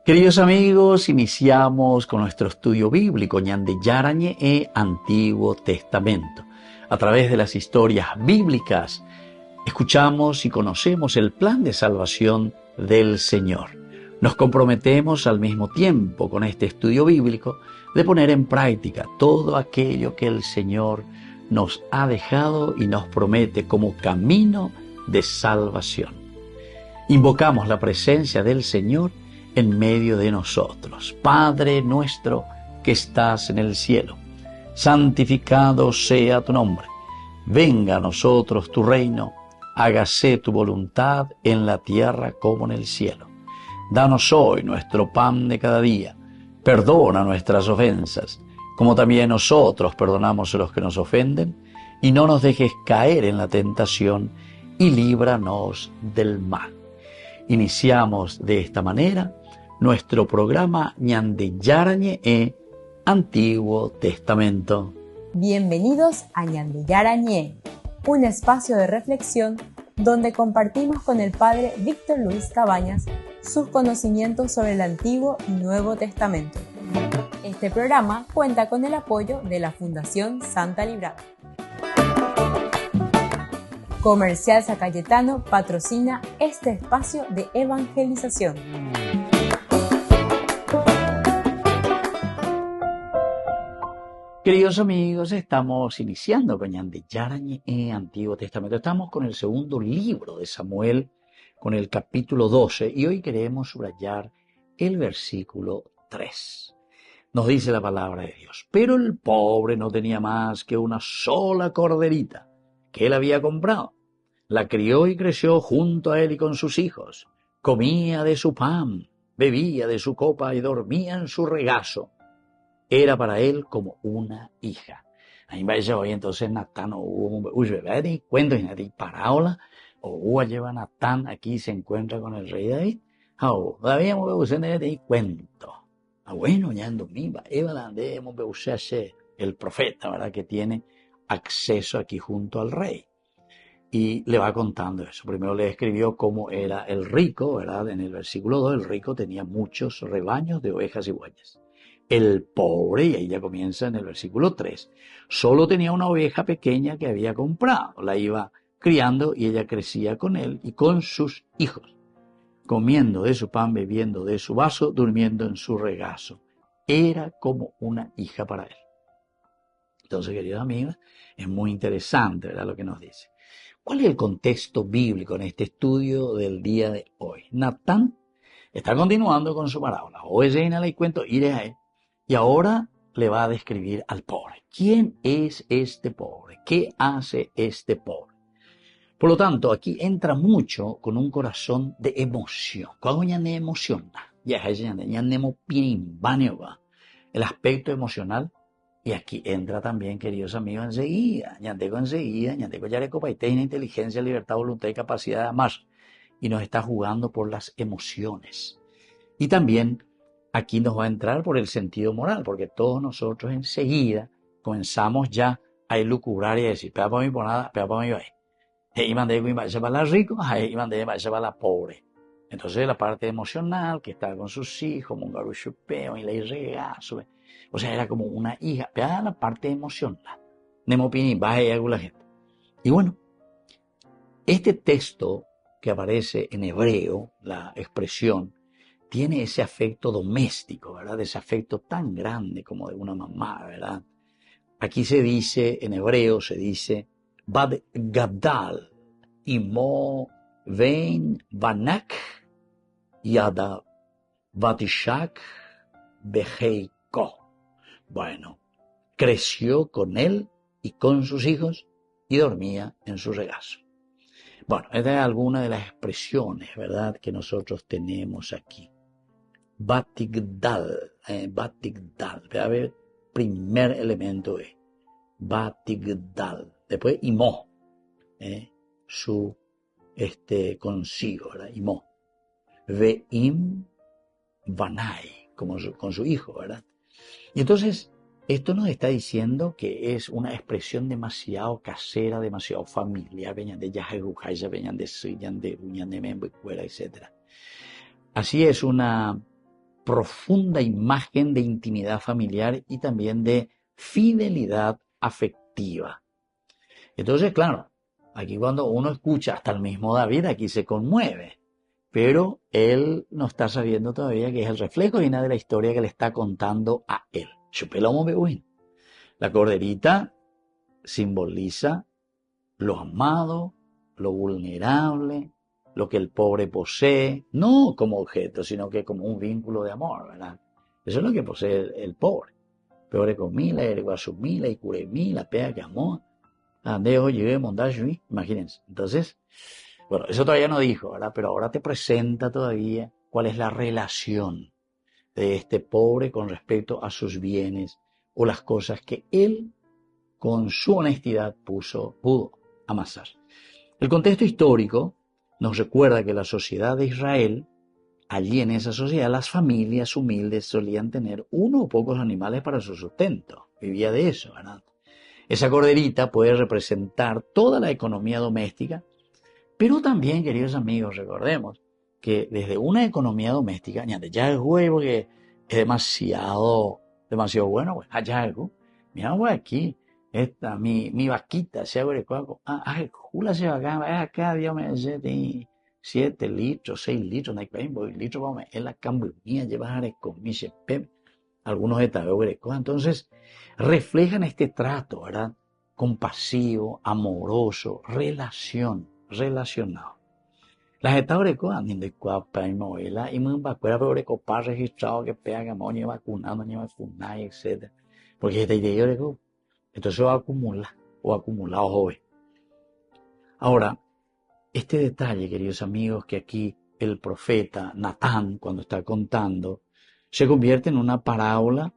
Queridos amigos, iniciamos con nuestro estudio bíblico Ñande Yarañe e Antiguo Testamento. A través de las historias bíblicas escuchamos y conocemos el plan de salvación del Señor. Nos comprometemos al mismo tiempo con este estudio bíblico de poner en práctica todo aquello que el Señor nos ha dejado y nos promete como camino de salvación. Invocamos la presencia del Señor en medio de nosotros. Padre nuestro que estás en el cielo, santificado sea tu nombre. Venga a nosotros tu reino, hágase tu voluntad en la tierra como en el cielo. Danos hoy nuestro pan de cada día. Perdona nuestras ofensas, como también nosotros perdonamos a los que nos ofenden, y no nos dejes caer en la tentación, y líbranos del mal. Iniciamos de esta manera nuestro programa Ñande Yarañe e Antiguo Testamento. Bienvenidos a Ñande Yarañe, un espacio de reflexión donde compartimos con el Padre Víctor Luis Cabañas sus conocimientos sobre el Antiguo y Nuevo Testamento. Este programa cuenta con el apoyo de la Fundación Santa Librada. Comercial San Cayetano patrocina este espacio de evangelización. Queridos amigos, estamos iniciando con Ñande Yarañe e Antiguo Testamento. Estamos con el segundo libro de Samuel, con el capítulo 12, y hoy queremos subrayar el versículo 3. Nos dice la palabra de Dios: pero el pobre no tenía más que una sola corderita que él había comprado. La crió y creció junto a él y con sus hijos. Comía de su pan, bebía de su copa y dormía en su regazo. Era para él como una hija. Ahí vaya hoy entonces Natán cuento y nadie parábola o lleva Natán aquí se encuentra con el rey David. Todavía hemos usado de cuento. Bueno, ya en domingo, hemos usado el profeta, ¿verdad? Que tiene acceso aquí junto al rey. Y le va contando eso. Primero le escribió cómo era el rico, ¿verdad? En el versículo 2, el rico tenía muchos rebaños de ovejas y bueyes. El pobre, y ahí ya comienza en el versículo 3, solo tenía una oveja pequeña que había comprado. La iba criando y ella crecía con él y con sus hijos, comiendo de su pan, bebiendo de su vaso, durmiendo en su regazo. Era como una hija para él. Entonces, queridos amigos, es muy interesante, ¿verdad?, lo que nos dice. ¿Cuál es el contexto bíblico en este estudio del día de hoy? Natán está continuando con su parábola. Y cuento, iré a él. Y ahora le va a describir al pobre. ¿Quién es este pobre? ¿Qué hace este pobre? Por lo tanto, aquí entra mucho con un corazón de emoción. ¿Cómo ya me emociona? El aspecto emocional. Y aquí entra también, queridos amigos, enseguida. Ñandeco Yareco tiene inteligencia, libertad, voluntad y capacidad de amar. Y nos está jugando por las emociones. Y también aquí nos va a entrar por el sentido moral, porque todos nosotros enseguida comenzamos ya a elucubrar y a decir, pega para mí por nada, pega para mí va. Y mandé para la rico, y mandé para la pobre. Entonces la parte emocional, que estaba con sus hijos, Mungaru Chupeo, y le regazo. O sea, era como una hija, pega la parte emocional. Nemopini, baja y hago la gente. Y bueno, este texto que aparece en hebreo, la expresión, tiene ese afecto doméstico, ¿verdad? Ese afecto tan grande como de una mamá, ¿verdad? Aquí se dice, en hebreo se dice, Bad Gadal, Imo Vein Banak, Yada Batishak Beheiko. Bueno, creció con él y con sus hijos y dormía en su regazo. Bueno, esta es alguna de las expresiones, ¿verdad?, que nosotros tenemos aquí. Batigdal, Batigdal. A ver, primer elemento es Batigdal. Después Imó, su consigo, ¿verdad? Imó. Veim Banai, con su hijo, ¿verdad? Y entonces, esto nos está diciendo que es una expresión demasiado casera, demasiado familiar, venían de Yajerujaya, venían de Suyan, de Uñan de Membo y Cuera, etc. Así es una profunda imagen de intimidad familiar y también de fidelidad afectiva. Entonces, claro, aquí cuando uno escucha hasta el mismo David, aquí se conmueve, pero él no está sabiendo todavía que es el reflejo de la historia que le está contando a él. La corderita simboliza lo amado, lo vulnerable, lo que el pobre posee, no como objeto, sino que como un vínculo de amor, ¿verdad? Eso es lo que posee el pobre. Peore comila, erguasumila, y curemila, pega que amor. Andejo, llegué, mondaje, imagínense. Entonces, bueno, eso todavía no dijo, ¿verdad? Pero ahora te presenta todavía cuál es la relación de este pobre con respecto a sus bienes o las cosas que él, con su honestidad, pudo amasar. El contexto histórico nos recuerda que la sociedad de Israel, allí en esa sociedad, las familias humildes solían tener uno o pocos animales para su sustento. Vivía de eso, ¿verdad? Esa corderita puede representar toda la economía doméstica, pero también, queridos amigos, recordemos que desde una economía doméstica, ya el huevo que es demasiado bueno, pues, allá algo, mira, pues aquí, mi vaquita, se abre cuaco, jula se va acá, Dios me dice, 7 litros, 6 litros, no hay litros, vamos, en la cambuñía, llevar con mi pep, algunos detalles, entonces, reflejan este trato, ¿verdad? Compasivo, amoroso, relacionado. Las etapas de cuapa y novela y muy vacuera pero copar registrado que pega que monio vacunado, ni vacunar, etc. Porque esta idea de entonces va a acumular o acumulado joven. Ahora, este detalle, queridos amigos, que aquí el profeta Natán, cuando está contando, se convierte en una parábola,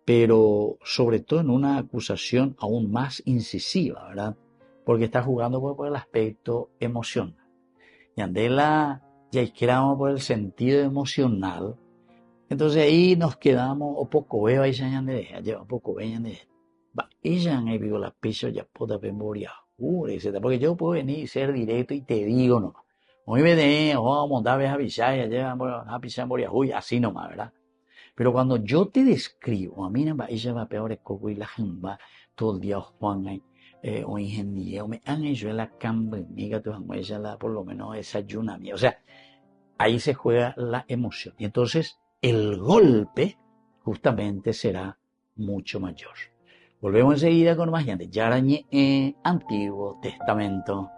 pero sobre todo en una acusación aún más incisiva, ¿verdad? Porque está jugando por el aspecto emocional. Y andela ya izquieramos por el sentido emocional. Entonces ahí nos quedamos, o poco veo ahí se añade, lleva poco veo añade. Va, ella han vivo la piso ya pueda memoria, etc. Porque yo puedo venir y ser directo y te digo, no. Hoy me de, montar a avisar, ya llevan a pisar moria, así nomás, ¿verdad? Pero cuando yo te describo, a mí ella va peor coco y la jamba, todo el día Juan o ingeniero, me han hecho la camba, ella por lo menos desayuna mía. O sea, ahí se juega la emoción. Y entonces el golpe justamente será mucho mayor. Volvemos enseguida con más gente. Yarañe Antiguo Testamento.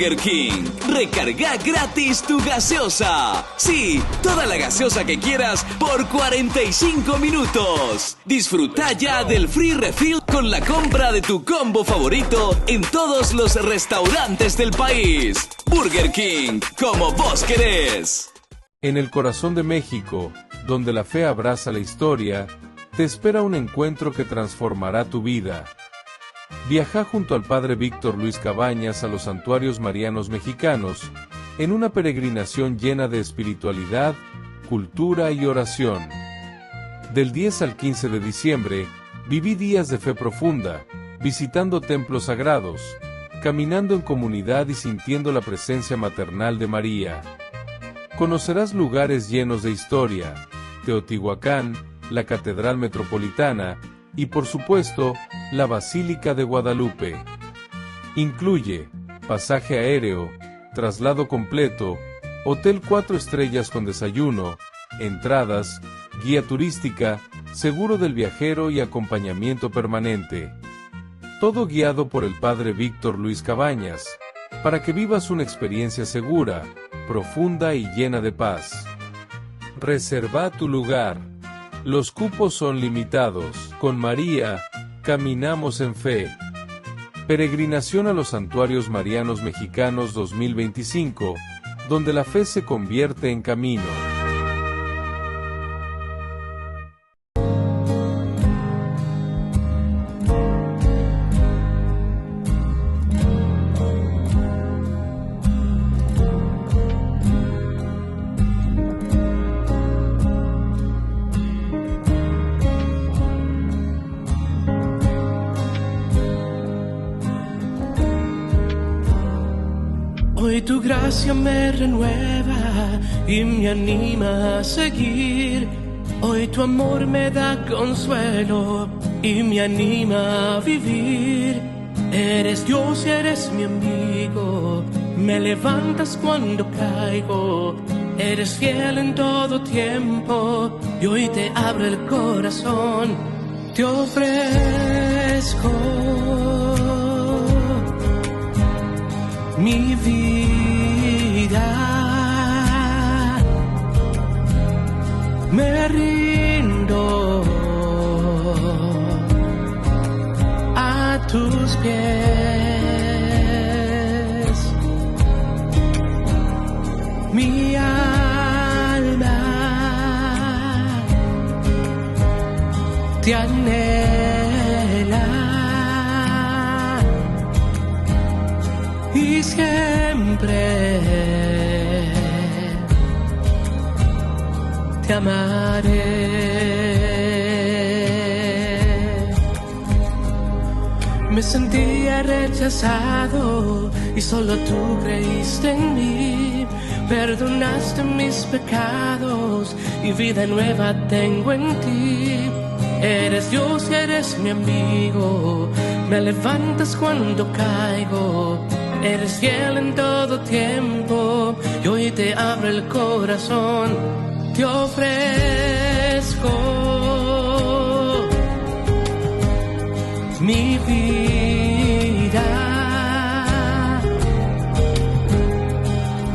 Burger King. Recarga gratis tu gaseosa. Sí, toda la gaseosa que quieras por 45 minutos. Disfruta ya del free refill con la compra de tu combo favorito en todos los restaurantes del país. Burger King, como vos querés. En el corazón de México, donde la fe abraza la historia, te espera un encuentro que transformará tu vida. Viaja junto al Padre Víctor Luis Cabañas a los santuarios marianos mexicanos, en una peregrinación llena de espiritualidad, cultura y oración. Del 10 al 15 de diciembre, viví días de fe profunda, visitando templos sagrados, caminando en comunidad y sintiendo la presencia maternal de María. Conocerás lugares llenos de historia, Teotihuacán, la Catedral Metropolitana y, por supuesto, la Basílica de Guadalupe. Incluye pasaje aéreo, traslado completo, hotel 4 estrellas con desayuno, entradas, guía turística, seguro del viajero y acompañamiento permanente. Todo guiado por el Padre Víctor Luis Cabañas, para que vivas una experiencia segura, profunda y llena de paz. Reserva tu lugar. Los cupos son limitados. Con María, caminamos en fe. Peregrinación a los Santuarios Marianos Mexicanos 2025, donde la fe se convierte en camino. Hoy tu gracia me renueva y me anima a seguir. Hoy tu amor me da consuelo y me anima a vivir. Eres Dios y eres mi amigo, me levantas cuando caigo. Eres fiel en todo tiempo y hoy te abro el corazón. Te ofrezco mi vida, me rindo a tus pies, mi alma te anhela y siempre te amaré. Me sentía rechazado y solo tú creíste en mí. Perdonaste mis pecados y vida nueva tengo en ti. Eres Dios y eres mi amigo, me levantas cuando caigo. Eres fiel en todo tiempo y hoy te abro el corazón. Te ofrezco mi vida,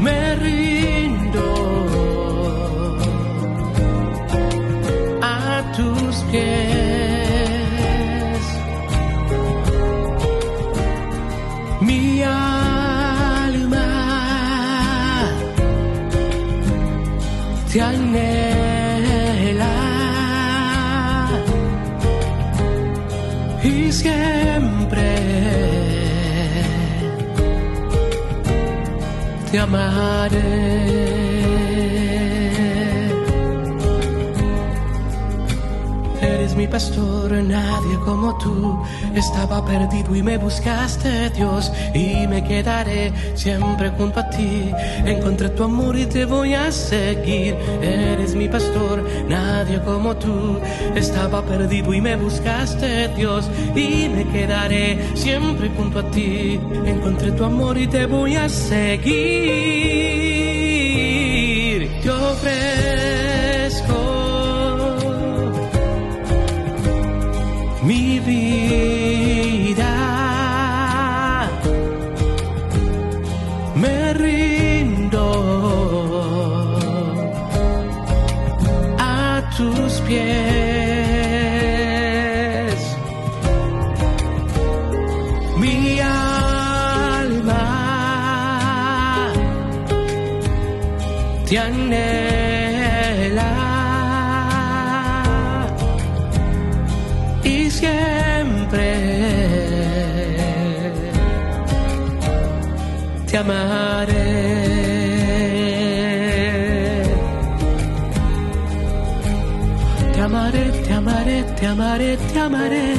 me rindo a tus pies. Mi alma te anhela y siempre te amaré. Eres mi pastor, nadie como tú. Estaba perdido y me buscaste, Dios, y me quedaré siempre junto a ti. Encontré tu amor y te voy a seguir. Eres mi pastor, nadie como tú. Estaba perdido y me buscaste, Dios, y me quedaré siempre junto a ti. Encontré tu amor y te voy a seguir. Te ofrezco mi vida, te anhela y siempre te amaré. Te amaré, te amaré, te amaré, te amaré.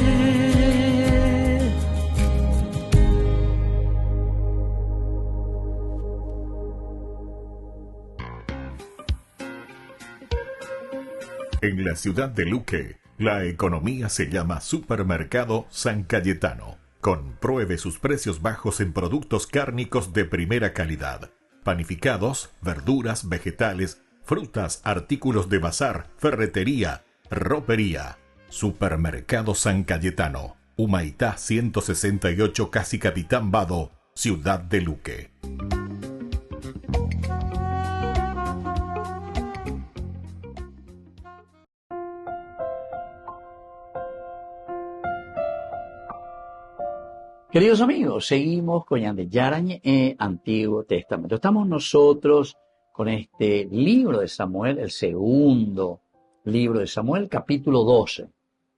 En la ciudad de Luque, la economía se llama Supermercado San Cayetano. Compruebe sus precios bajos en productos cárnicos de primera calidad. Panificados, verduras, vegetales, frutas, artículos de bazar, ferretería, ropería. Supermercado San Cayetano. Humaitá 168, Casi Capitán Vado, ciudad de Luque. Queridos amigos, seguimos con Ñande Yarañe en Antiguo Testamento. Estamos nosotros con este libro de Samuel, el segundo libro de Samuel, capítulo 12.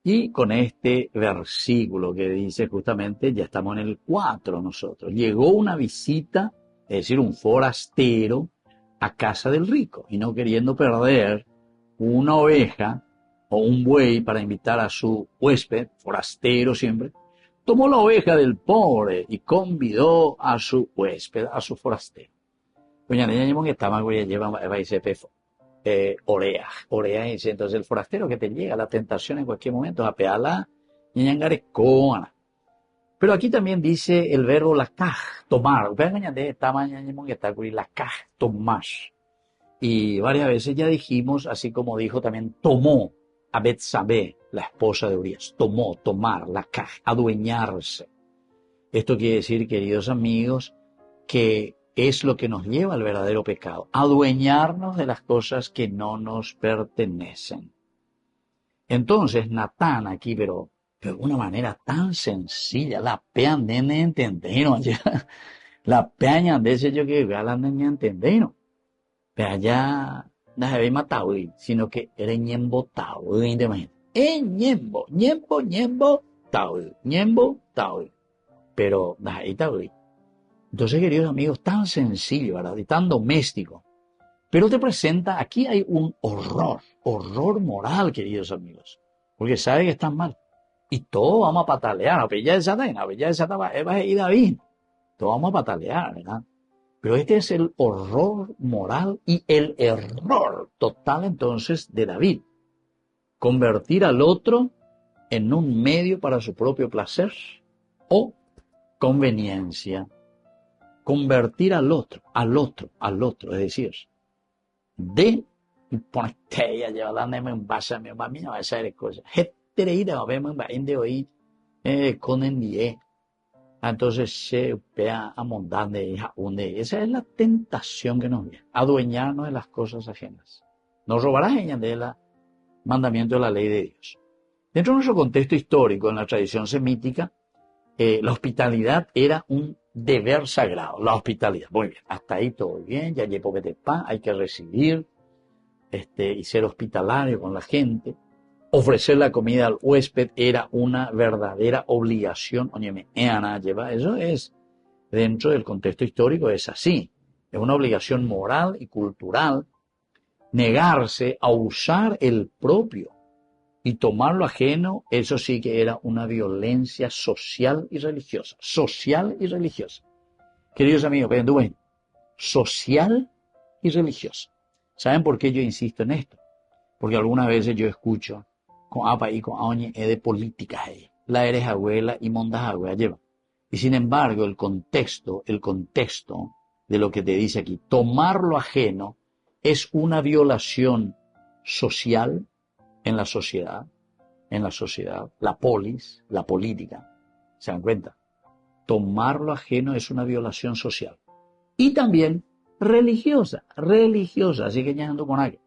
Y con este versículo que dice justamente, ya estamos en el 4 nosotros. Llegó una visita, es decir, un forastero, a casa del rico. Y no queriendo perder una oveja o un buey para invitar a su huésped, forastero siempre, tomó la oveja del pobre y convidó a su huésped, a su forastero. Doña Neña que estaba lleva ese pefo. Orea dice, entonces el forastero que te llega la tentación en cualquier momento, a peala, ñangare coana. Pero aquí también dice el verbo lakaj, tomar. Lakaj, tomar. Y varias veces ya dijimos, así como dijo también, tomó a Betsabé, la esposa de Urías. Tomó, tomar, lakaj, adueñarse. Esto quiere decir, queridos amigos, que es lo que nos lleva al verdadero pecado. Adueñarnos de las cosas que no nos pertenecen. Entonces, Natán aquí, pero de una manera tan sencilla, la pean de entendieron. La peaña de ese yo que la de entendieron. Pero allá no se ve matado, sino que era ñembo tao, ñembo tao. Pero ahí tao. Entonces, queridos amigos, tan sencillo, ¿verdad? Y tan doméstico. Pero te presenta, aquí hay un horror moral, queridos amigos. Porque sabe que están mal. Y todos vamos a patalear. A Bella de Satán va a ir a bien. Todos vamos a patalear, ¿verdad? Pero este es el horror moral y el error total, entonces, de David. Convertir al otro en un medio para su propio placer o conveniencia. Convertir al otro, es decir, de ponerte ya llevarla en base a mi mamá, no va a ser cosas. Hetereída, va a ver, de hoy, con envié. Entonces se vea a montar de hija, esa es la tentación que nos viene, adueñarnos de las cosas ajenas. No robarás ella del mandamiento de la ley de Dios. Dentro de nuestro contexto histórico, en la tradición semítica, la hospitalidad era un deber sagrado, la hospitalidad. Muy bien, hasta ahí todo bien, ya llevo de pan, hay que recibir y ser hospitalario con la gente. Ofrecer la comida al huésped era una verdadera obligación. Eso es, dentro del contexto histórico, es así. Es una obligación moral y cultural negarse a usar el propio y tomar lo ajeno, eso sí que era una violencia social y religiosa. Social y religiosa. Queridos amigos, vean, social y religiosa. ¿Saben por qué yo insisto en esto? Porque algunas veces yo escucho con apa y con aoñe de políticas ahí. La eres abuela y mondas abuela lleva. Y sin embargo, el contexto de lo que te dice aquí, tomar lo ajeno es una violación social en la sociedad, la polis, la política. ¿Se dan cuenta? Tomar lo ajeno es una violación social. Y también religiosa. Así que ya ando con aquel,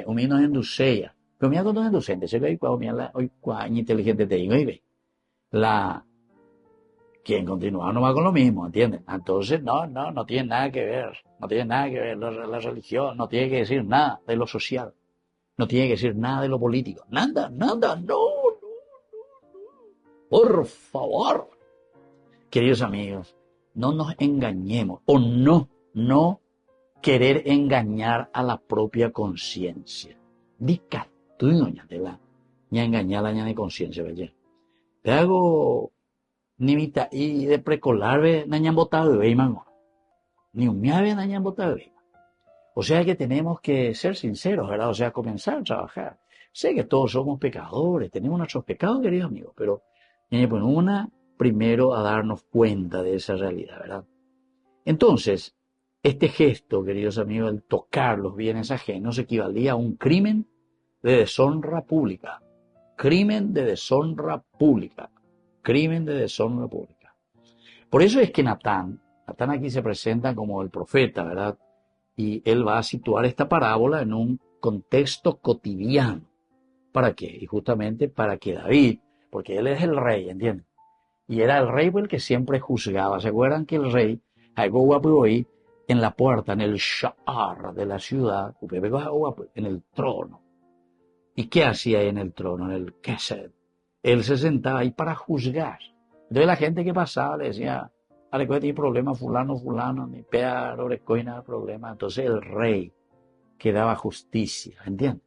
humino en ducella. Pero mira cuando es docente, se ve hoy inteligente te digo, quien continúa no va con lo mismo, ¿entienden? Entonces, no tiene nada que ver. no tiene nada que ver la religión, no tiene que decir nada de lo social, no tiene que decir nada de lo político, nada, no. Por favor, queridos amigos, no nos engañemos, o no querer engañar a la propia conciencia. Dica, tú doña te la ña engañar la ña de conciencia, ¿verdad? Te hago ni mitad y de precolar na ña botado de mango. Ni un miave na ña botado de. O sea que tenemos que ser sinceros, ¿verdad? O sea, comenzar a trabajar. Sé que todos somos pecadores, tenemos nuestros pecados, queridos amigos, pero primero a darnos cuenta de esa realidad, ¿verdad? Entonces, este gesto, queridos amigos, el tocar los bienes ajenos, equivalía a un crimen de deshonra pública. Crimen de deshonra pública. Crimen de deshonra pública. Por eso es que Natán aquí se presenta como el profeta, ¿verdad? Y él va a situar esta parábola en un contexto cotidiano. ¿Para qué? Y justamente para que David, porque él es el rey, ¿entienden? Y era el rey el que siempre juzgaba. ¿Se acuerdan que el rey, en la puerta, en el sha'ar de la ciudad, en el trono? ¿Y qué hacía ahí en el trono, en el kesed? Él se sentaba ahí para juzgar. Entonces la gente que pasaba le decía, ¿cuál tiene problema fulano, ni peor, orecoina problema? Entonces el rey que daba justicia, ¿entienden?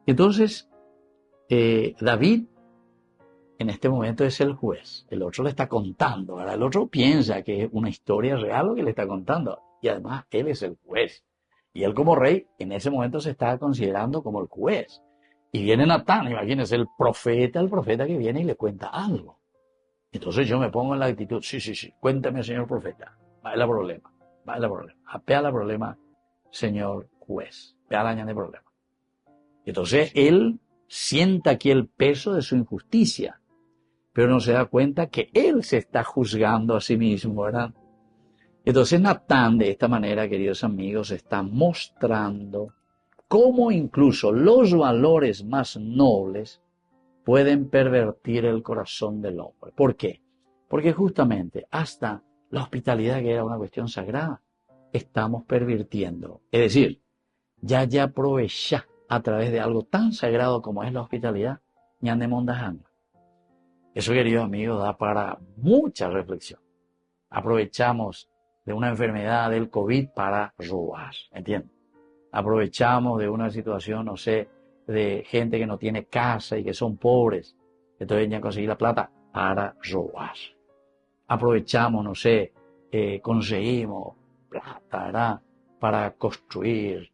Entonces, David en este momento es el juez. El otro le está contando, ¿verdad? El otro piensa que es una historia real lo que le está contando. Y además, él es el juez. Y él como rey, en ese momento se está considerando como el juez. Y viene Natán, imagínense, el profeta que viene y le cuenta algo. Entonces yo me pongo en la actitud, sí, cuéntame, señor profeta. Va el problema. Apea el problema, señor juez. Apea la ña de problema. Entonces él sienta aquí el peso de su injusticia, pero no se da cuenta que él se está juzgando a sí mismo, ¿verdad? Entonces Natán, de esta manera, queridos amigos, está mostrando cómo incluso los valores más nobles pueden pervertir el corazón del hombre. ¿Por qué? Porque justamente hasta la hospitalidad, que era una cuestión sagrada, estamos pervirtiendo. Es decir, ya aprovecha a través de algo tan sagrado como es la hospitalidad, ñande mondajanga. Eso, queridos amigos, da para mucha reflexión. Aprovechamos de una enfermedad del COVID para robar, ¿entienden? Aprovechamos de una situación, no sé, de gente que no tiene casa y que son pobres, entonces ya conseguir la plata para robar. Aprovechamos, no sé, conseguimos plata, ¿verdad? Para construir,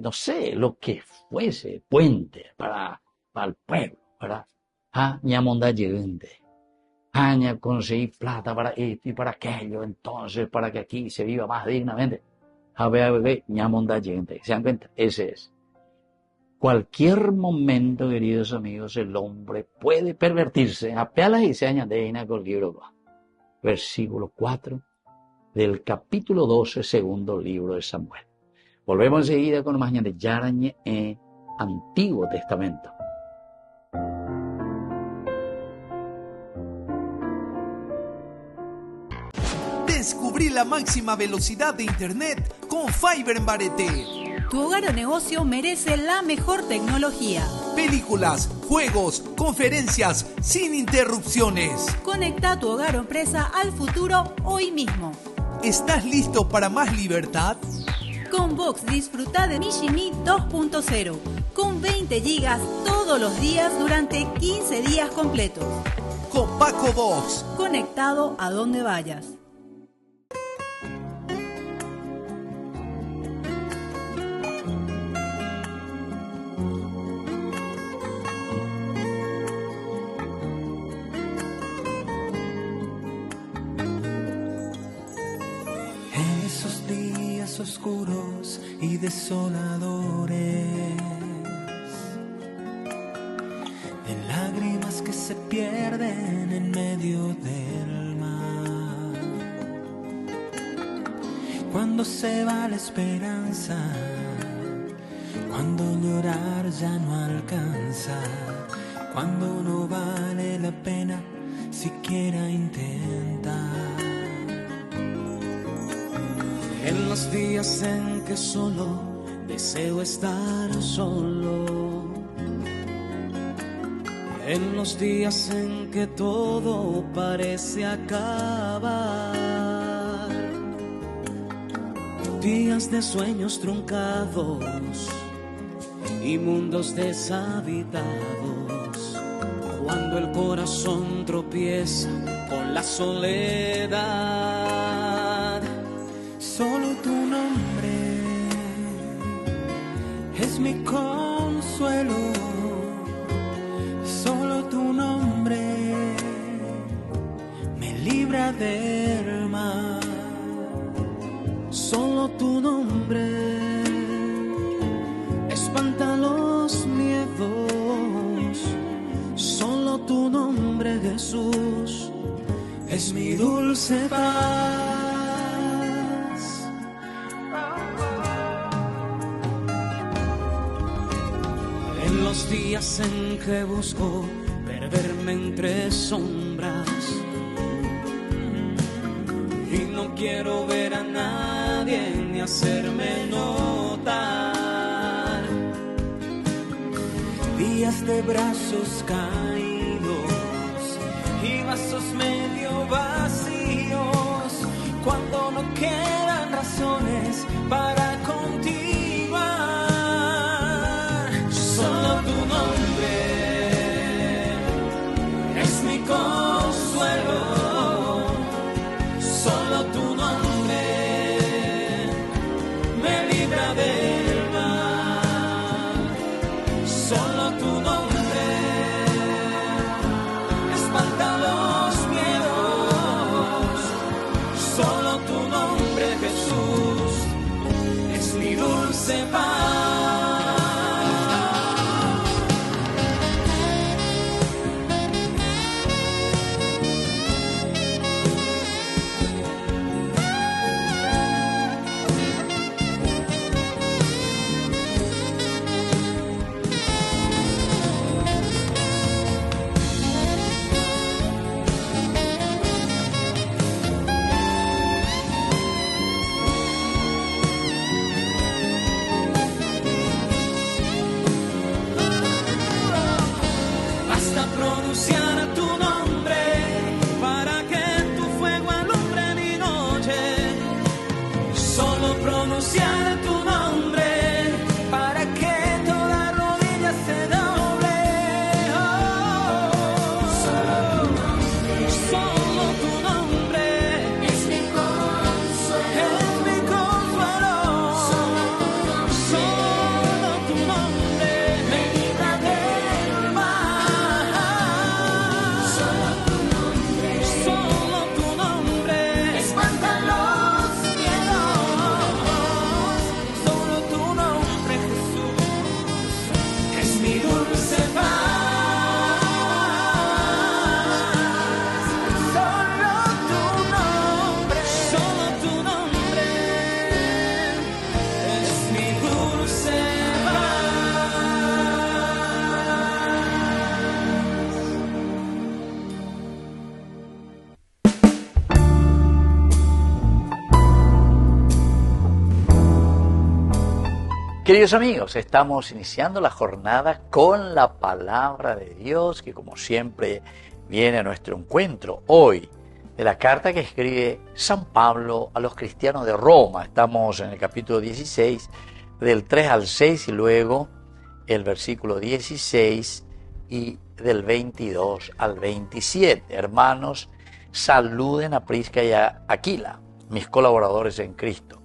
no sé, lo que fuese, puente para el pueblo, ¿verdad? Ñamonda gente. Ña conseguir plata para esto y para aquello, entonces, para que aquí se viva más dignamente. Ñamonda gente. ¿Se dan cuenta? Ese es. Cualquier momento, queridos amigos, el hombre puede pervertirse. Apeala y se añade con el libro, versículo 4 del capítulo 12, segundo libro de Samuel. Volvemos enseguida con más de Yarañe en Antiguo Testamento. Descubrí la máxima velocidad de Internet con Fiber en Barete. Tu hogar o negocio merece la mejor tecnología. Películas, juegos, conferencias, sin interrupciones. Conecta tu hogar o empresa al futuro hoy mismo. ¿Estás listo para más libertad? Con Vox disfruta de Mishimi 2.0 con 20 gigas todos los días durante 15 días completos. Con Paco Vox. Conectado a donde vayas. Oscuros y desoladores, de lágrimas que se pierden en medio del mar. Cuando se va la esperanza, cuando llorar ya no alcanza, cuando no vale la pena siquiera intentar. En los días en que solo deseo estar solo, en los días en que todo parece acabar, días de sueños truncados y mundos deshabitados, cuando el corazón tropieza con la soledad. Solo tu nombre es mi consuelo, solo tu nombre me libra del mal, solo tu nombre espanta los miedos, solo tu nombre, Jesús, es mi dulce paz. En los días en que busco perderme entre sombras y no quiero ver a nadie ni hacerme notar, días de brazos caídos y vasos medio vacíos, cuando no quedan razones para continuar. Solo tu nombre es mi consuelo, solo tu nombre me libra del mal, solo tu nombre espanta los miedos, solo tu nombre, Jesús, es mi dulce paz. Queridos amigos, estamos iniciando la jornada con la palabra de Dios que como siempre viene a nuestro encuentro hoy de la carta que escribe San Pablo a los cristianos de Roma. Estamos en el capítulo 16 del 3 al 6 y luego el versículo 16 y del 22 al 27. Hermanos, saluden a Prisca y a Aquila, mis colaboradores en Cristo.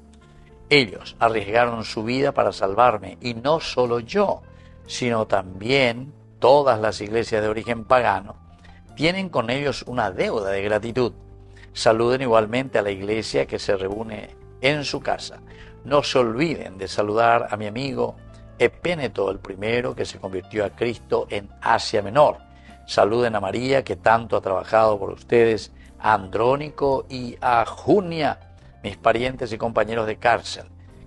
Ellos arriesgaron su vida para salvarme, y no solo yo, sino también todas las iglesias de origen pagano tienen con ellos una deuda de gratitud. Saluden igualmente a la iglesia que se reúne en su casa. No se olviden de saludar a mi amigo Epéneto, el primero que se convirtió a Cristo en Asia Menor. Saluden a María, que tanto ha trabajado por ustedes, a Andrónico y a Junia, mis parientes y compañeros de cárcel,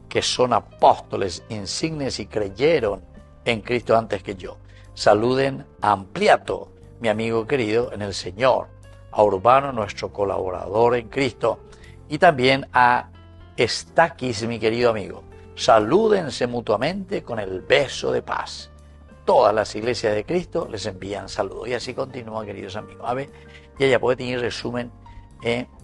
que son apóstoles insignes y creyeron en Cristo antes que yo. Saluden a Ampliato, mi amigo querido en el Señor, a Urbano, nuestro colaborador en Cristo, y también a Estaquis, mi querido amigo. Salúdense mutuamente con el beso de paz. Todas las iglesias de Cristo les envían saludos. Y así continúa, queridos amigos. A ver, ya puede tener resumen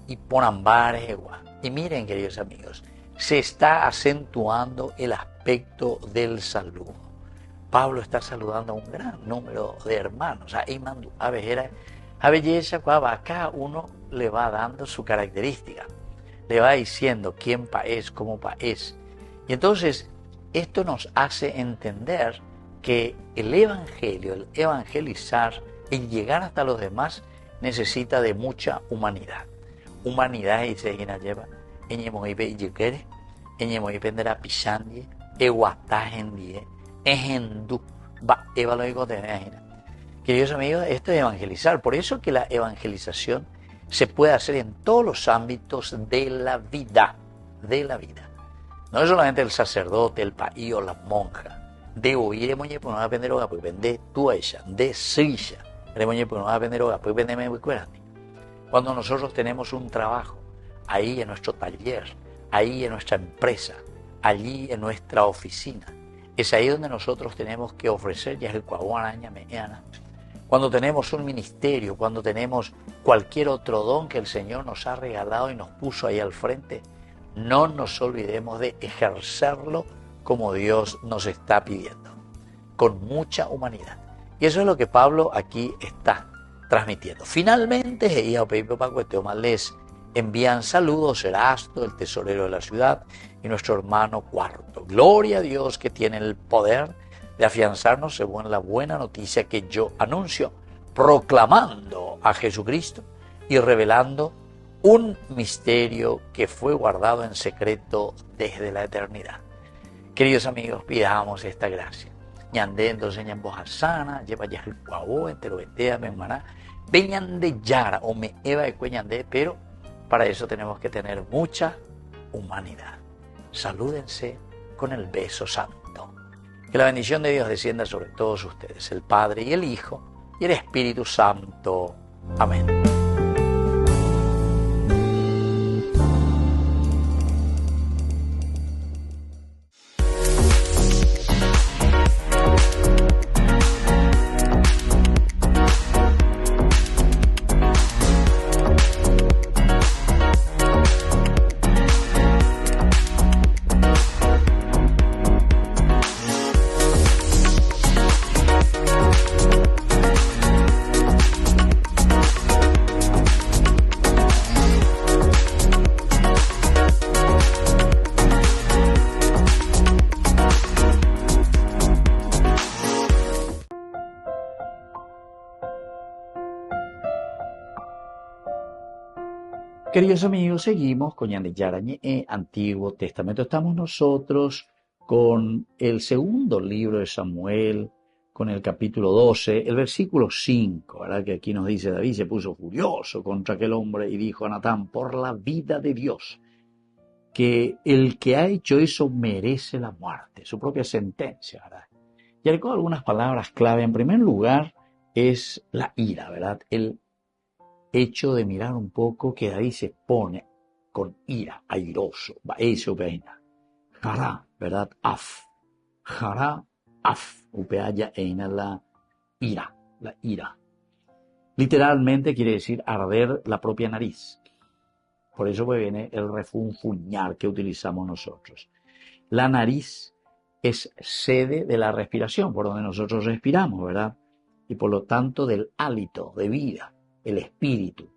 y ponambares igual. Y miren, queridos amigos, se está acentuando el aspecto del saludo. Pablo está saludando a un gran número de hermanos. A belleza, a cada uno le va dando su característica. Le va diciendo quién es, cómo es. Y entonces, esto nos hace entender que el evangelio, el evangelizar, el llegar hasta los demás, necesita de mucha humanidad. Humanidad y se lleva, eñemoipe y yuquere, eñemoipe de la pisandie, eguatajendie, ejendu, va, evaloico de ajena. Queridos amigos, esto es evangelizar. Por eso que la evangelización se puede hacer en todos los ámbitos de la vida. No es solamente el sacerdote, el país o la monja. De oír, pues no va a aprender hoga, pues vende tú ella, de silla. Pues no va a aprender hoga, pues vende muy cuerante. Cuando nosotros tenemos un trabajo, ahí en nuestro taller, ahí en nuestra empresa, allí en nuestra oficina, es ahí donde nosotros tenemos que ofrecer ya el cuaguaraña meana. Cuando tenemos un ministerio, cuando tenemos cualquier otro don que el Señor nos ha regalado y nos puso ahí al frente, no nos olvidemos de ejercerlo como Dios nos está pidiendo, con mucha humanidad. Y eso es lo que Pablo aquí está transmitiendo. Finalmente, les envían saludos Erasto, el tesorero de la ciudad, y nuestro hermano Cuarto. Gloria a Dios que tiene el poder de afianzarnos según la buena noticia que yo anuncio, proclamando a Jesucristo y revelando un misterio que fue guardado en secreto desde la eternidad. Queridos amigos, pidamos esta gracia. Ñandé entonces en Bojasana, lleva ya el cuabo, entero betea, me hermana, veñan de Yara o me eva de cueñandé, pero para eso tenemos que tener mucha humanidad. Salúdense con el beso santo. Que la bendición de Dios descienda sobre todos ustedes, el Padre y el Hijo y el Espíritu Santo. Amén. Queridos amigos, seguimos con Yarañé, Antiguo Testamento. Estamos nosotros con el segundo libro de Samuel, con el capítulo 12, el versículo 5, ¿verdad? Que aquí nos dice: David se puso furioso contra aquel hombre y dijo a Natán: por la vida de Dios, que el que ha hecho eso merece la muerte, su propia sentencia, ¿verdad? Y agregó algunas palabras clave. En primer lugar es la ira, ¿verdad? El hecho de mirar un poco que David se pone con ira, airoso, eso peina. Jará, ¿verdad? Jará, upeaya eina la ira. Literalmente quiere decir arder la propia nariz. Por eso viene el refunfuñar que utilizamos nosotros. La nariz es sede de la respiración, por donde nosotros respiramos, ¿verdad? Y por lo tanto del hálito de vida. El espíritu.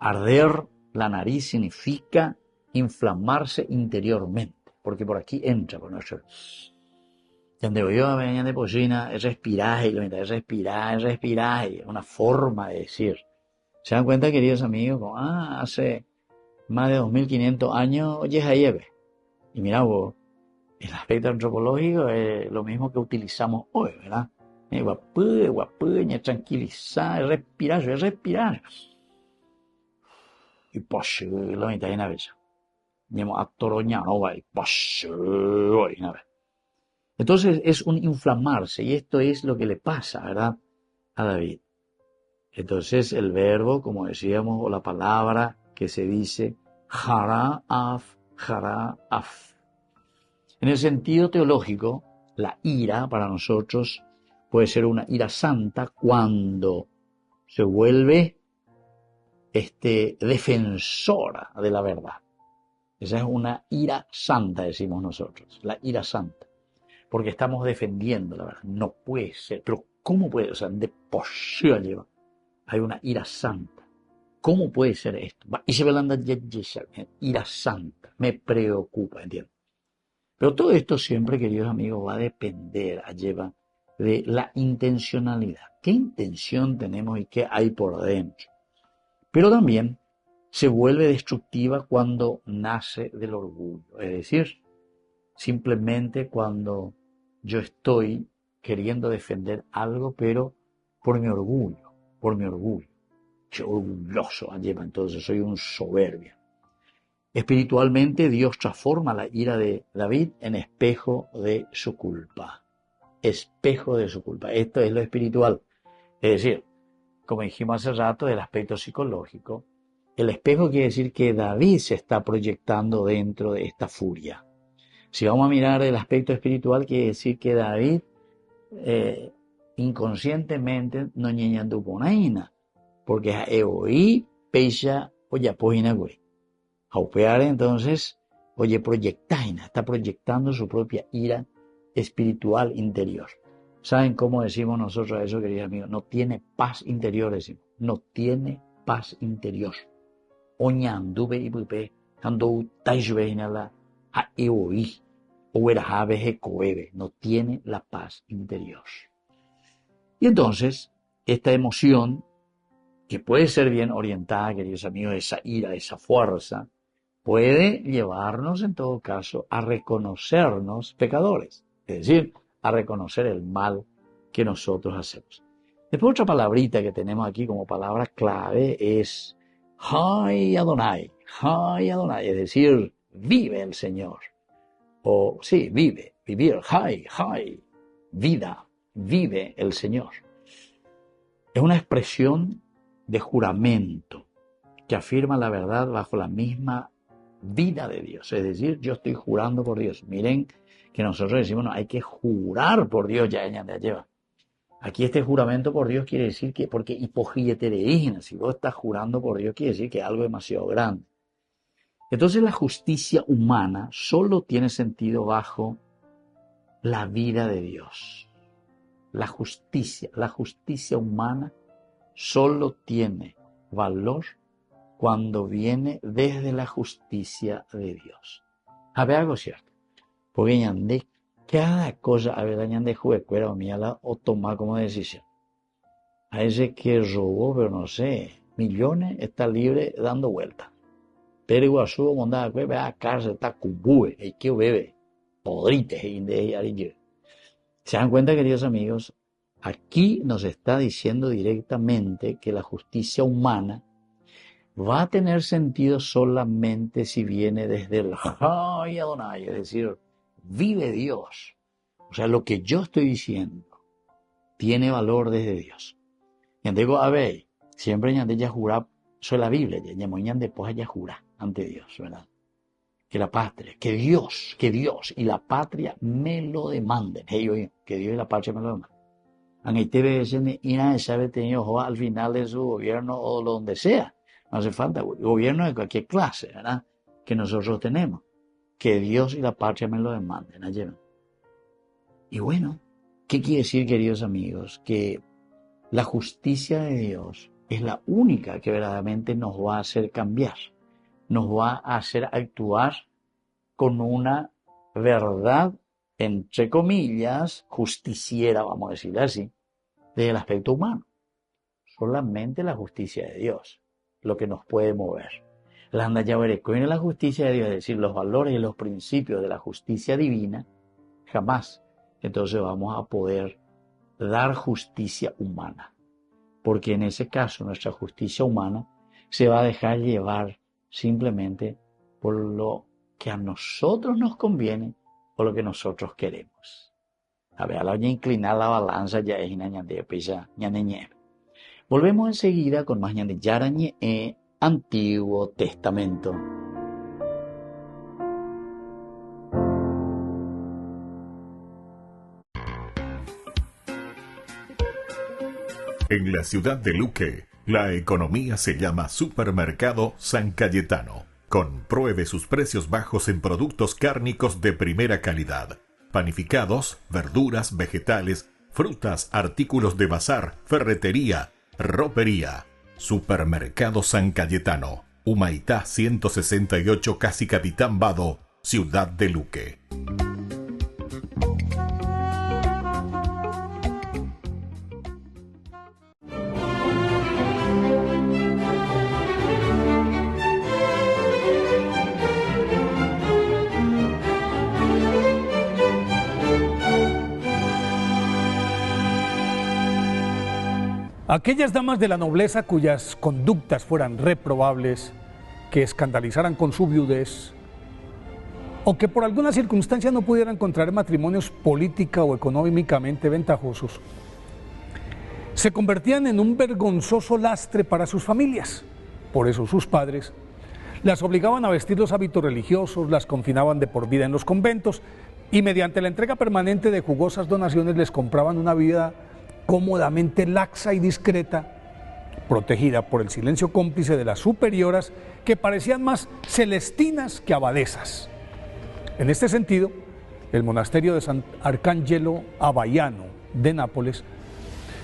Arder la nariz significa inflamarse interiormente, porque por aquí entra por nuestro. Donde yo venía de cocina, es respirar, una forma de decir. ¿Se dan cuenta, queridos amigos? Hace más de 2500 años, oye, Jayebe. Y mira vos, el aspecto antropológico es lo mismo que utilizamos hoy, ¿verdad? Guapuña, tranquilizar, respirar. Y pues, lo mitad de una vez. Entonces es un inflamarse, y esto es lo que le pasa, ¿verdad?, a David. Entonces el verbo, como decíamos, o la palabra que se dice, jara af, Jaraaf. En el sentido teológico, la ira para nosotros puede ser una ira santa cuando se vuelve defensora de la verdad. Esa es una ira santa, decimos nosotros, la ira santa, porque estamos defendiendo la verdad. No puede ser, pero ¿cómo puede? O sea, de poseo lleva. Hay una ira santa. ¿Cómo puede ser esto? Y se ve la ira santa, me preocupa, ¿entiendes? Pero todo esto siempre, queridos amigos, va a depender, lleva de la intencionalidad. ¿Qué intención tenemos y qué hay por dentro? Pero también se vuelve destructiva cuando nace del orgullo. Es decir, simplemente cuando yo estoy queriendo defender algo, pero por mi orgullo. Qué orgulloso, lleva, entonces soy un soberbio. Espiritualmente, Dios transforma la ira de David en espejo de su culpa. Espejo de su culpa. Esto es lo espiritual. Es decir, como dijimos hace rato, del aspecto psicológico, el espejo quiere decir que David se está proyectando dentro de esta furia. Si vamos a mirar el aspecto espiritual, quiere decir que David inconscientemente no ñeñando ponaina, porque eoí pecha oya pojina güey. Jaupear entonces, oye, proyectaina, está proyectando su propia ira espiritual interior. ¿Saben cómo decimos nosotros a eso, queridos amigos? No tiene paz interior, decimos. No tiene paz interior. Oñanduve y bupe, ando taishveinala, a eoí, o erajabe coebe. No tiene la paz interior. Y entonces, esta emoción, que puede ser bien orientada, queridos amigos, esa ira, esa fuerza, puede llevarnos en todo caso a reconocernos pecadores, es decir, a reconocer el mal que nosotros hacemos. Después otra palabrita que tenemos aquí como palabra clave es Hay Adonai, es decir, vive el Señor. O sí, vivir, Hay, vida, vive el Señor. Es una expresión de juramento que afirma la verdad bajo la misma vida de Dios. Es decir, yo estoy jurando por Dios. Miren que nosotros decimos, no, hay que jurar por Dios, ya lleva. Aquí este juramento por Dios quiere decir que, porque hipogietereína, si vos estás jurando por Dios, quiere decir que es algo demasiado grande. Entonces la justicia humana solo tiene sentido bajo la vida de Dios. La justicia humana solo tiene valor cuando viene desde la justicia de Dios. A ver, algo cierto. Porque ñande cada cosa, a ver, ñande juecuera o miala o toma como decisión. A ese que robó, pero no sé, millones, está libre dando vueltas. Pero Iguazú, mondada, ve a cárcel, está cubue, hay que bebe, podrite, y se dan cuenta, queridos amigos, aquí nos está diciendo directamente que la justicia humana va a tener sentido solamente si viene desde el Hay Adonai, es decir, vive Dios. O sea, lo que yo estoy diciendo tiene valor desde Dios. Y digo, a ver, siempre ñande ya jura, soy la Biblia, ya moñan después ya jura ante Dios, ¿verdad? Que la patria, que Dios y la patria me lo demanden. Hey, que Dios y la patria me lo demanden. Y nadie sabe tenido al final de su gobierno o donde sea. No hace falta gobierno de cualquier clase, ¿verdad? Que nosotros tenemos. Que Dios y la patria me lo demanden. Y bueno, ¿qué quiere decir, queridos amigos? Que la justicia de Dios es la única que verdaderamente nos va a hacer cambiar. Nos va a hacer actuar con una verdad, entre comillas, justiciera, vamos a decirlo así, del aspecto humano. Solamente la justicia de Dios lo que nos puede mover. La andayavereco en la justicia de Dios, es decir, los valores y los principios de la justicia divina, jamás entonces vamos a poder dar justicia humana. Porque en ese caso nuestra justicia humana se va a dejar llevar simplemente por lo que a nosotros nos conviene o lo que nosotros queremos. A ver, a la hora de inclinar la balanza ya es ñande pisa ñande. Volvemos enseguida con más ñande yarañe Antiguo Testamento. En la ciudad de Luque, la economía se llama Supermercado San Cayetano. Compruebe sus precios bajos en productos cárnicos de primera calidad. Panificados, verduras, vegetales, frutas, artículos de bazar, ferretería, ropería. Supermercado San Cayetano. Humaitá 168, Casi Capitán Vado, ciudad de Luque. Aquellas damas de la nobleza cuyas conductas fueran reprobables, que escandalizaran con su viudez, o que por alguna circunstancia no pudieran contraer matrimonios política o económicamente ventajosos, se convertían en un vergonzoso lastre para sus familias. Por eso sus padres las obligaban a vestir los hábitos religiosos, las confinaban de por vida en los conventos y mediante la entrega permanente de jugosas donaciones les compraban una vida cómodamente laxa y discreta, protegida por el silencio cómplice de las superioras que parecían más celestinas que abadesas. En este sentido, el monasterio de San Arcángelo Abaiano de Nápoles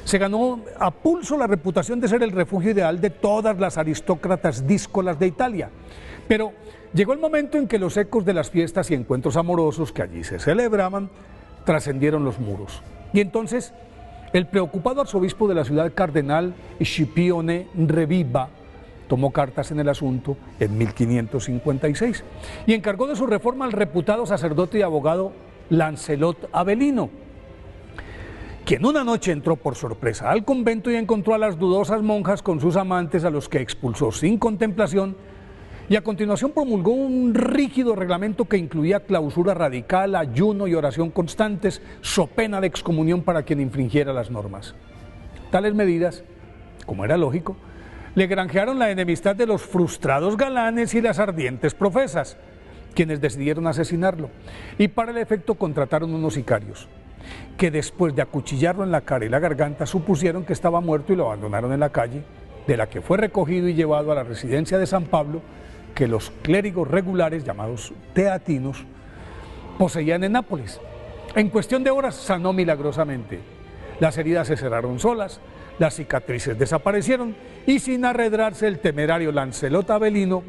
se ganó a pulso la reputación de ser el refugio ideal de todas las aristócratas díscolas de Italia. Pero llegó el momento en que los ecos de las fiestas y encuentros amorosos que allí se celebraban trascendieron los muros. Y entonces el preocupado arzobispo de la ciudad, cardenal Scipione Reviva, tomó cartas en el asunto en 1556 y encargó de su reforma al reputado sacerdote y abogado Lancelot Avelino, quien una noche entró por sorpresa al convento y encontró a las dudosas monjas con sus amantes, a los que expulsó sin contemplación, y a continuación promulgó un rígido reglamento que incluía clausura radical, ayuno y oración constantes, so pena de excomunión para quien infringiera las normas. Tales medidas, como era lógico, le granjearon la enemistad de los frustrados galanes y las ardientes profesas, quienes decidieron asesinarlo, y para el efecto contrataron unos sicarios, que después de acuchillarlo en la cara y la garganta supusieron que estaba muerto y lo abandonaron en la calle, de la que fue recogido y llevado a la residencia de San Pablo, que los clérigos regulares, llamados teatinos, poseían en Nápoles. En cuestión de horas sanó milagrosamente. Las heridas se cerraron solas, las cicatrices desaparecieron y sin arredrarse el temerario Lancelot Avelino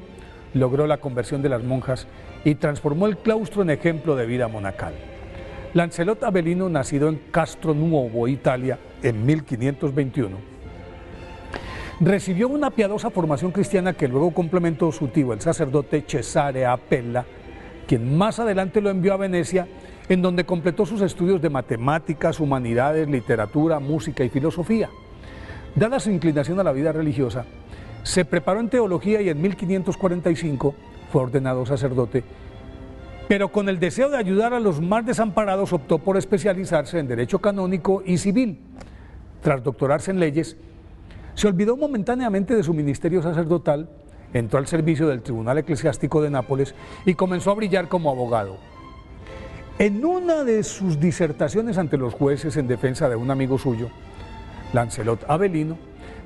logró la conversión de las monjas y transformó el claustro en ejemplo de vida monacal. Lancelot Avelino, nacido en Castronuovo, Italia, en 1521, recibió una piadosa formación cristiana que luego complementó su tío, el sacerdote Cesare Apella, quien más adelante lo envió a Venecia, en donde completó sus estudios de matemáticas, humanidades, literatura, música y filosofía. Dada su inclinación a la vida religiosa, se preparó en teología y en 1545 fue ordenado sacerdote, pero con el deseo de ayudar a los más desamparados optó por especializarse en derecho canónico y civil. Tras doctorarse en leyes, se olvidó momentáneamente de su ministerio sacerdotal, entró al servicio del Tribunal Eclesiástico de Nápoles y comenzó a brillar como abogado. En una de sus disertaciones ante los jueces en defensa de un amigo suyo, Lancelot Avelino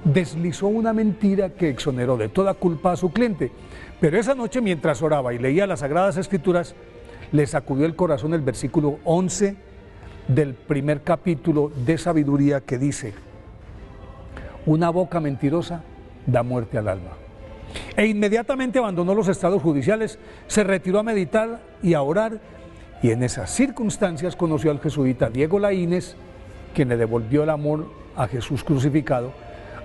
deslizó una mentira que exoneró de toda culpa a su cliente, pero esa noche mientras oraba y leía las Sagradas Escrituras, le sacudió el corazón el versículo 11 del primer capítulo de Sabiduría que dice: una boca mentirosa da muerte al alma. E inmediatamente abandonó los estados judiciales, se retiró a meditar y a orar, y en esas circunstancias conoció al jesuita Diego Laínez, quien le devolvió el amor a Jesús crucificado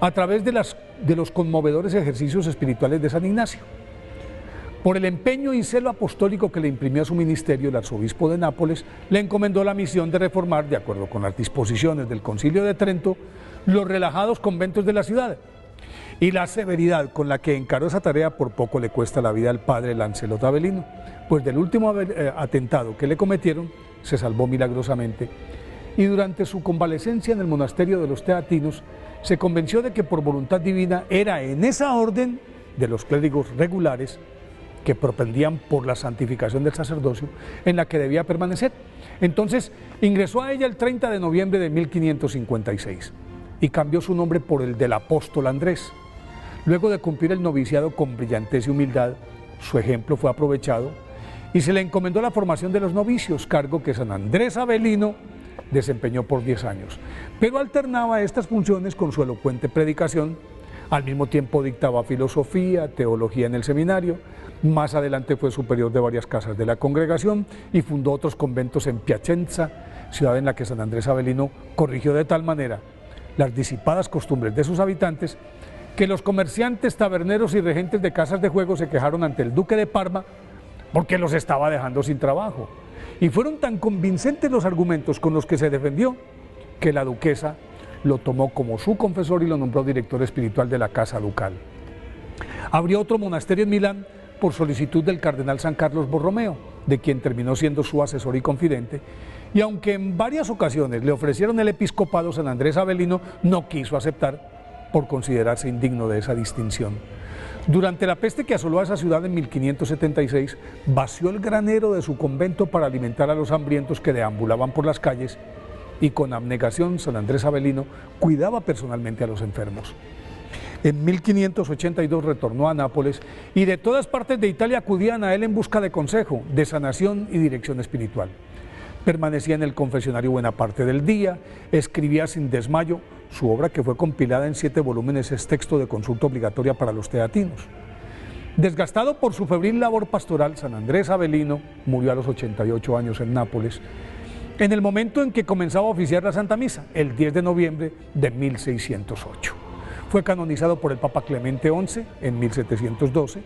a través de los conmovedores ejercicios espirituales de San Ignacio. Por el empeño y celo apostólico que le imprimió a su ministerio, el arzobispo de Nápoles le encomendó la misión de reformar, de acuerdo con las disposiciones del Concilio de Trento, los relajados conventos de la ciudad. Y la severidad con la que encaró esa tarea por poco le cuesta la vida al padre Lancelot Avelino, pues del último atentado que le cometieron se salvó milagrosamente, y durante su convalecencia en el monasterio de los teatinos se convenció de que por voluntad divina era en esa orden de los clérigos regulares que propendían por la santificación del sacerdocio en la que debía permanecer. Entonces ingresó a ella el 30 de noviembre de 1556. y cambió su nombre por el del apóstol Andrés. Luego de cumplir el noviciado con brillantez y humildad, su ejemplo fue aprovechado y se le encomendó la formación de los novicios, cargo que San Andrés Avelino desempeñó por 10 años. Pero alternaba estas funciones con su elocuente predicación. Al mismo tiempo dictaba filosofía, teología en el seminario. Más adelante fue superior de varias casas de la congregación y fundó otros conventos en Piacenza, ciudad en la que San Andrés Avelino corrigió de tal manera las disipadas costumbres de sus habitantes que los comerciantes, taberneros y regentes de casas de juego se quejaron ante el duque de Parma porque los estaba dejando sin trabajo. Y fueron tan convincentes los argumentos con los que se defendió que la duquesa lo tomó como su confesor y lo nombró director espiritual de la casa ducal. Abrió otro monasterio en Milán por solicitud del cardenal San Carlos Borromeo, de quien terminó siendo su asesor y confidente, y aunque en varias ocasiones le ofrecieron el episcopado, San Andrés Avelino no quiso aceptar por considerarse indigno de esa distinción. Durante la peste que asoló a esa ciudad en 1576, vació el granero de su convento para alimentar a los hambrientos que deambulaban por las calles y con abnegación San Andrés Avelino cuidaba personalmente a los enfermos. En 1582 retornó a Nápoles y de todas partes de Italia acudían a él en busca de consejo, de sanación y dirección espiritual. Permanecía en el confesionario buena parte del día, escribía sin desmayo. Su obra, que fue compilada en 7 volúmenes, es texto de consulta obligatoria para los teatinos. Desgastado por su febril labor pastoral, San Andrés Avelino murió a los 88 años en Nápoles, en el momento en que comenzaba a oficiar la Santa Misa, el 10 de noviembre de 1608. Fue canonizado por el Papa Clemente XI en 1712.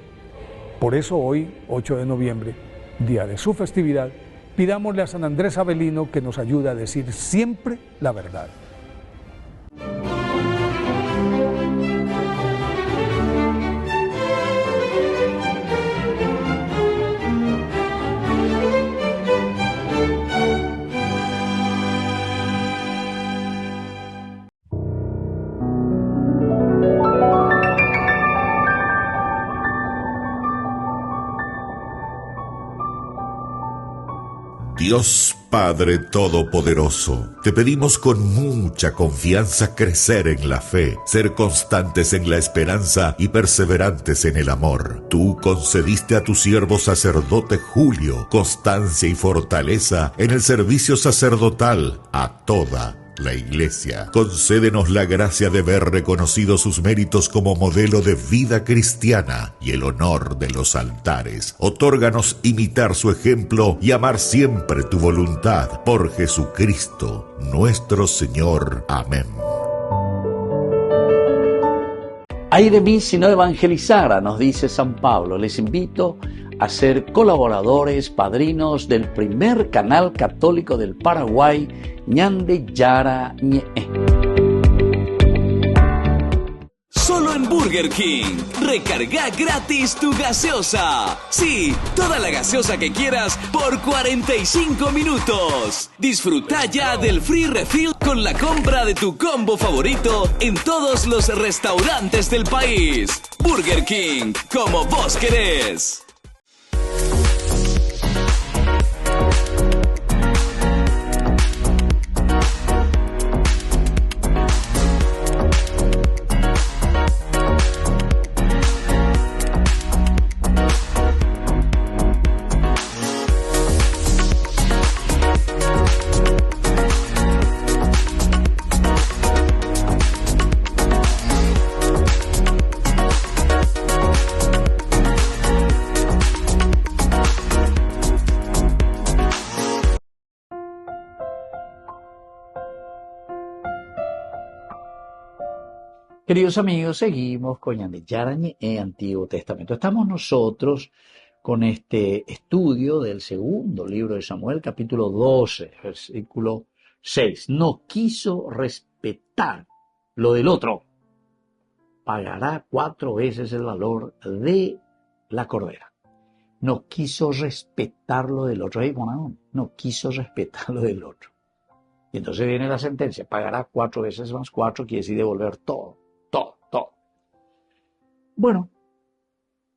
Por eso hoy, 8 de noviembre, día de su festividad, pidámosle a San Andrés Avelino que nos ayude a decir siempre la verdad. Dios Padre Todopoderoso, te pedimos con mucha confianza crecer en la fe, ser constantes en la esperanza y perseverantes en el amor. Tú concediste a tu siervo sacerdote Julio constancia y fortaleza en el servicio sacerdotal a toda la Iglesia. Concédenos la gracia de ver reconocidos sus méritos como modelo de vida cristiana y el honor de los altares. Otórganos imitar su ejemplo y amar siempre tu voluntad. Por Jesucristo, nuestro Señor. Amén. Ay de mí si no evangelizara, nos dice San Pablo. Les invito a ser colaboradores, padrinos del primer canal católico del Paraguay, Ñande Yara Ñe. Solo en Burger King. Recarga gratis tu gaseosa. Sí, toda la gaseosa que quieras por 45 minutos. Disfruta ya del free refill con la compra de tu combo favorito en todos los restaurantes del país. Burger King, como vos querés. Queridos amigos, seguimos con Ñande Yara Ñe, Antiguo Testamento. Estamos nosotros con este estudio del segundo libro de Samuel, capítulo 12, versículo 6. No quiso respetar lo del otro. Pagará 4 veces el valor de la cordera. No quiso respetar lo del otro. No quiso respetar lo del otro. Y entonces viene la sentencia. Pagará 4 veces más 4, quiere decir devolver todo. Bueno,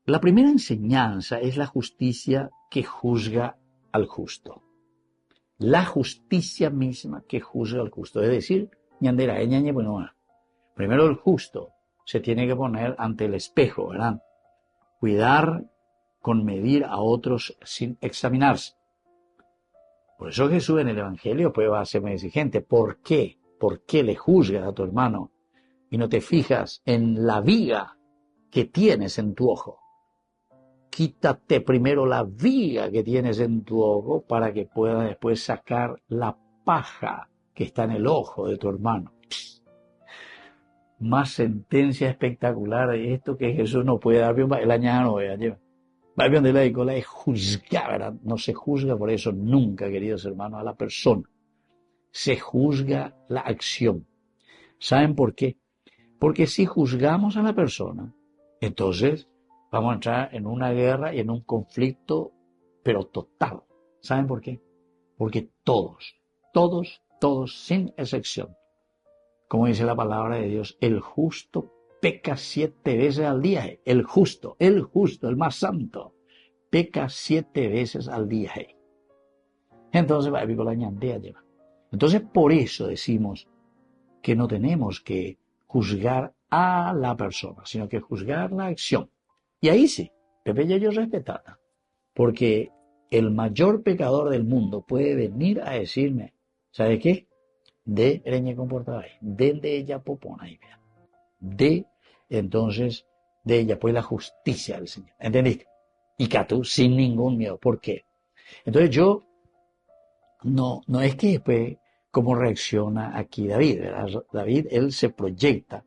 la primera enseñanza es la justicia que juzga al justo. La justicia misma que juzga al justo. Es decir, ñandera, ñañe, bueno, Primero el justo se tiene que poner ante el espejo, ¿verdad? Cuidar con medir a otros sin examinarse. Por eso Jesús en el Evangelio va a ser muy exigente. ¿Por qué? ¿Por qué le juzgas a tu hermano y no te fijas en la viga que tienes en tu ojo? Quítate primero la viga que tienes en tu ojo para que puedas después sacar la paja que está en el ojo de tu hermano. Más sentencia espectacular de esto que Jesús no puede dar. El añado de la escuela es juzgar, ¿verdad? No se juzga por eso nunca, queridos hermanos, a la persona. Se juzga la acción. ¿Saben por qué? Porque si juzgamos a la persona, entonces vamos a entrar en una guerra y en un conflicto, pero total. ¿Saben por qué? Porque todos, sin excepción, como dice la palabra de Dios, el justo peca 7 veces al día. El justo, el más santo, peca 7 veces al día. Entonces, entonces por eso decimos que no tenemos que juzgar a la persona, sino que juzgar la acción. Y ahí sí, Pepe y yo respetamos, porque el mayor pecador del mundo puede venir a decirme, ¿sabe qué? De reñe comportada ahí, de ella popona ahí, entonces, de ella pues la justicia del Señor, ¿entendiste? Y Catú sin ningún miedo, ¿por qué? Entonces yo, no es que después, cómo reacciona aquí David, ¿verdad? David, él se proyecta,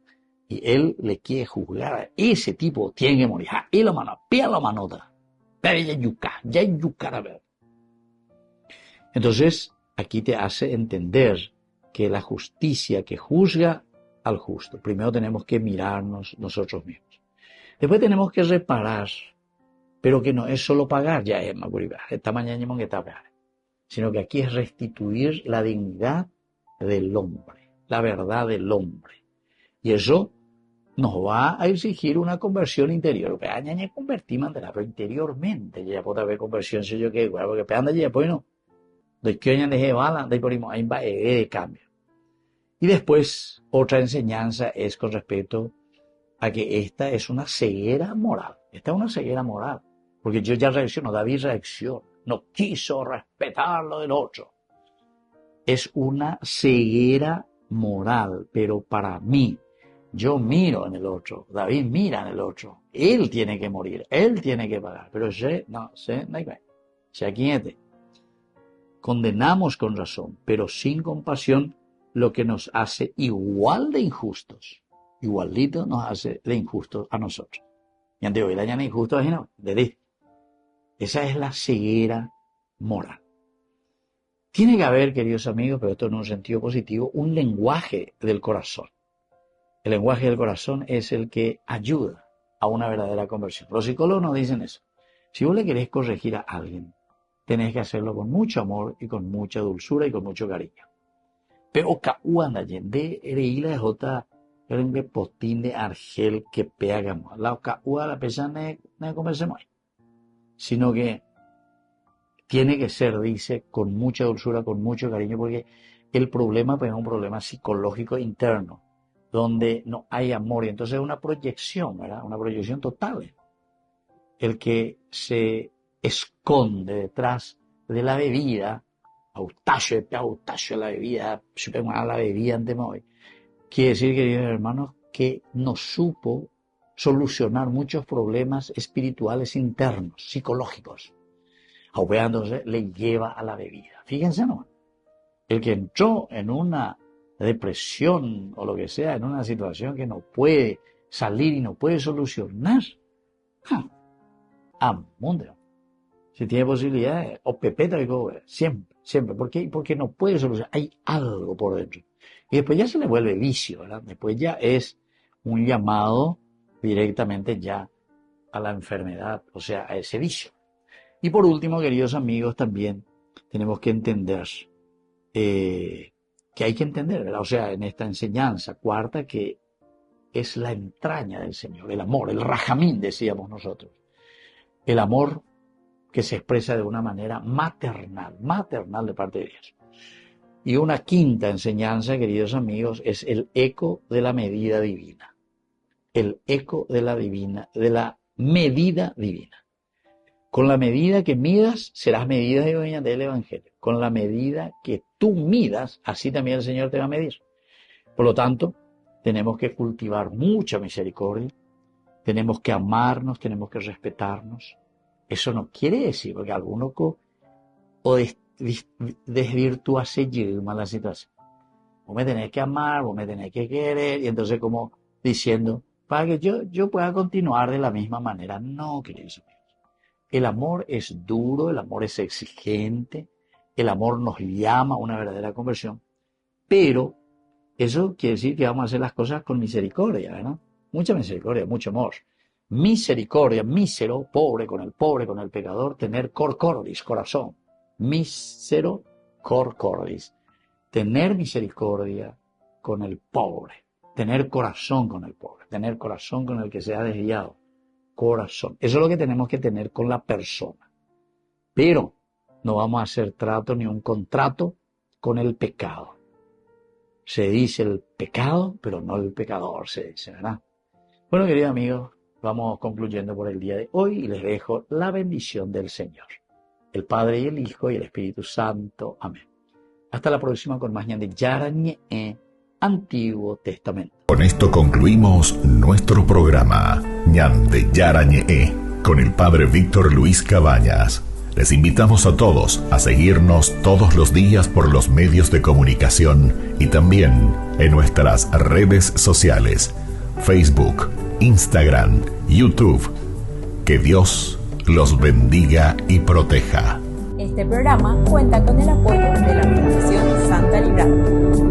y él le quiere juzgar a ese tipo, tiene que morir, y lo mano, pía lo manota, pero ya yucar a ver. Entonces, aquí te hace entender que la justicia que juzga al justo, primero tenemos que mirarnos nosotros mismos. Después tenemos que reparar, pero que no es solo pagar, ya es Macuribá, esta mañana que está sino que aquí es restituir la dignidad del hombre, la verdad del hombre. Y eso nos va a exigir una conversión interior. Pero interiormente ya puede haber conversión, si yo que porque peanda ya pues no. De que de bala, de por ahí va de cambio. Y después, otra enseñanza es con respecto a que esta es una ceguera moral. Esta es una ceguera moral. Porque yo ya reacciono, David reaccionó, no quiso respetar lo del otro. Es una ceguera moral, pero para mí, yo miro en el otro, David mira en el otro, él tiene que morir, él tiene que pagar, pero condenamos con razón, pero sin compasión, lo que nos hace igual de injustos, igualito nos hace de injustos a nosotros. Y ante hoy la llana injusto es no, esa es la ceguera moral. Tiene que haber, queridos amigos, pero esto en un sentido positivo, un lenguaje del corazón. El lenguaje del corazón es el que ayuda a una verdadera conversión. Los psicólogos nos dicen eso. Si vos le querés corregir a alguien, tenés que hacerlo con mucho amor y con mucha dulzura y con mucho cariño. Pero anda de reíla de jota, el que postín de argel que pegamos. La la persona no conversemos. Sino que tiene que ser, dice, con mucha dulzura, con mucho cariño, porque el problema pues, es un problema psicológico interno, donde no hay amor, y entonces es una proyección, ¿verdad? Una proyección total. El que se esconde detrás de la bebida, autache la bebida, la bebida ante hoy, quiere decir, queridos hermanos, que no supo solucionar muchos problemas espirituales internos, psicológicos. Entonces le lleva a la bebida. Fíjense, ¿no? El que entró en una depresión o lo que sea, en una situación que no puede salir y no puede solucionar, mundo. Si tiene posibilidades, o pepeta, siempre. ¿Por qué? Porque no puede solucionar. Hay algo por dentro. Y después ya se le vuelve vicio, ¿verdad? Después ya es un llamado directamente ya a la enfermedad, o sea, a ese vicio. Y por último, queridos amigos, también tenemos que entender que hay que entender, ¿verdad? O sea, en esta enseñanza cuarta, que es la entraña del Señor, el amor, el rajamín, decíamos nosotros. El amor que se expresa de una manera maternal de parte de Dios. Y una quinta enseñanza, queridos amigos, es el eco de la medida divina. El eco de la medida divina. Con la medida que midas, serás medida del Evangelio. Con la medida que tú midas, así también el Señor te va a medir. Por lo tanto, tenemos que cultivar mucha misericordia, tenemos que amarnos, tenemos que respetarnos. Eso no quiere decir, porque alguno desvirtúase la situación. Vos me tenés que amar, vos me tenés que querer, y entonces como diciendo, para que yo pueda continuar de la misma manera. No, queridos amigos. El amor es duro, el amor es exigente, el amor nos llama a una verdadera conversión, pero eso quiere decir que vamos a hacer las cosas con misericordia, ¿verdad? Mucha misericordia, mucho amor. Misericordia, mísero, pobre, con el pecador, tener cor cordis, corazón. Mísero, cor cordis. Tener misericordia con el pobre, tener corazón con el pobre, tener corazón con el que se ha desviado. Corazón. Eso es lo que tenemos que tener con la persona. Pero no vamos a hacer trato ni un contrato con el pecado. Se dice el pecado, pero no el pecador, se dice, ¿verdad? Bueno, queridos amigos, vamos concluyendo por el día de hoy y les dejo la bendición del Señor. El Padre y el Hijo y el Espíritu Santo. Amén. Hasta la próxima con más Ñande Yarañe, Antiguo Testamento. Con esto concluimos nuestro programa Ñande Yarañe con el Padre Víctor Luis Cabañas. Les invitamos a todos a seguirnos todos los días por los medios de comunicación y también en nuestras redes sociales, Facebook, Instagram, YouTube. Que Dios los bendiga y proteja. Este programa cuenta con el apoyo de la Fundación Santa Librada.